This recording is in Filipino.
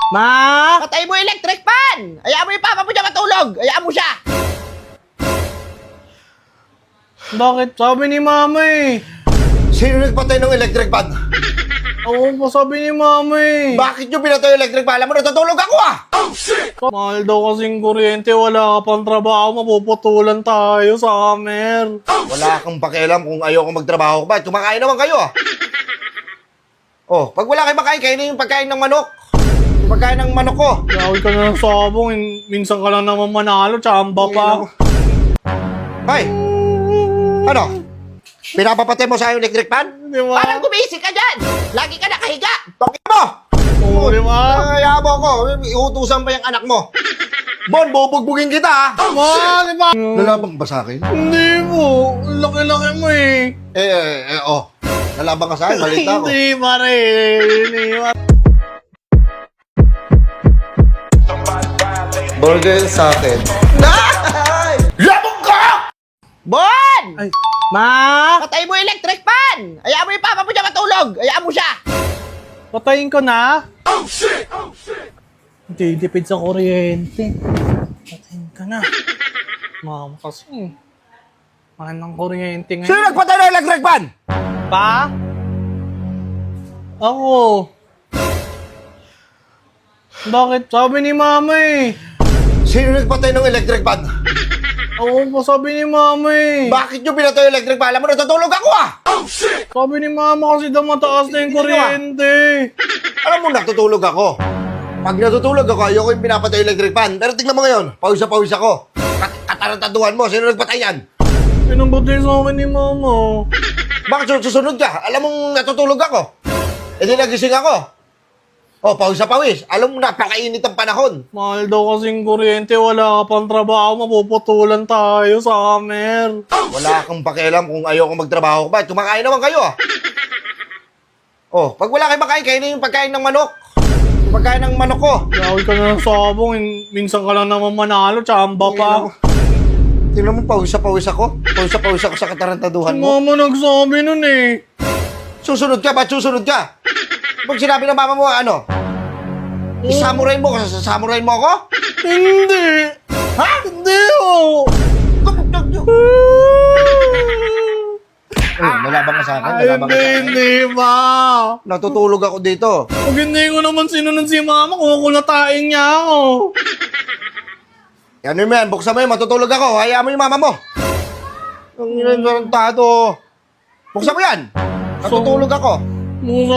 Ma! Patay mo yung electric fan! Hayaan mo yung papa mo dyan matulog! Hayaan mo siya! Bakit? Sabi ni mama eh. Sino nagpatay ng electric fan? Ako pa sabi ni mama eh. Bakit nyo pinatay yung electric fan? Alam mo, natutulog ako ah! Mahal daw kasing kuryente, wala ka pang trabaho, mapuputulan tayo sa summer. Wala kang pakialam kung ayoko magtrabaho. Bakit? Kumakain naman kayo ah! Oh, pag wala kayo makain, kainin yung pagkain ng manok. Yung pagkain ng manok ko. Laway ka na ng sabong, minsan ka lang naman manalo, tsamba pa. Hoy! Ano? Pinapapatay mo sa yung electric fan? Di ba? Parang gumising ka dyan! Lagi ka nakahiga! Tokin mo! Oo, di ba? Hayaan mo ako. Iutusan pa yung anak mo. Bon, bubugbugin kita ha! Ma, di ba? Lalabang ba sa akin? Hindi mo. Laki-laki mo eh. Oh. Lalabang ka sa akin, malita ako. Hindi, pare. Hindi, pare. Burger sa akin. Labong ka! Bon! Ay, ma! Patay mo yung electric fan! Hayaan mo yung papa mo dyan matulog! Hayaan mo siya! Patayin ko na. Hindi, dipid sa kuryente. Patayin ka na. Mama kasi. Mahal ng kuryente Sino ngayon. nagpatay ng electric fan? Pa? Ako. Bakit? Sabi ni mama eh. Sino nagpatay ng electric fan? Ako pa sabi ni mama eh. Bakit nyo pinatay yung electric fan? Alam mo, natutulog ako ah! Sabi ni mama kasi daw mataas na yung kuryente. Alam mo, natutulog ako. Pag natutulog ako, ayoko yung pinapatay yung electric fan. Pero tignan mo ngayon, pawis ako. Katarantaduhan mo, sino nagpatay yan? Pinambatay sa akin ni mama. Bakit susunod ka? Alam mong natutulog ako. E di nagising ako. Oh, pawis. Alam mo, napakainit ang panahon. Mahal daw kasing kuryente, wala ka pang trabaho, mapuputulan tayo sa summer. Wala kang pakialam kung ayoko magtrabaho. Bakit? Kumakain naman kayo ah. Oh, pag wala kayo makain, kainin yung pagkain ng manok. Yung pagkain ng manok ko. Laway ka na ng sabong, minsan ka lang naman manalo, tsamba pa. Tingnan mo, pawis ako. Pawis ako sa katarantaduhan mo. Mama nagsabi nun eh. Susunod ka, ba't susunod ka? Pag sinabi ng mama mo, ano? Isamuray mo ako? Hindi. Ha? Hindi oh. Nalabang ka sa akin, Ay, hindi ba? Natutulog ako dito. Pag hindi ko naman sinunod si mama, kukulatain niya ako. Ano yun, man? Buksan mo yun, matutulog ako. Hayaan mo yung mama mo. Ang inarantado. Buksan mo yan. Natutulog ako.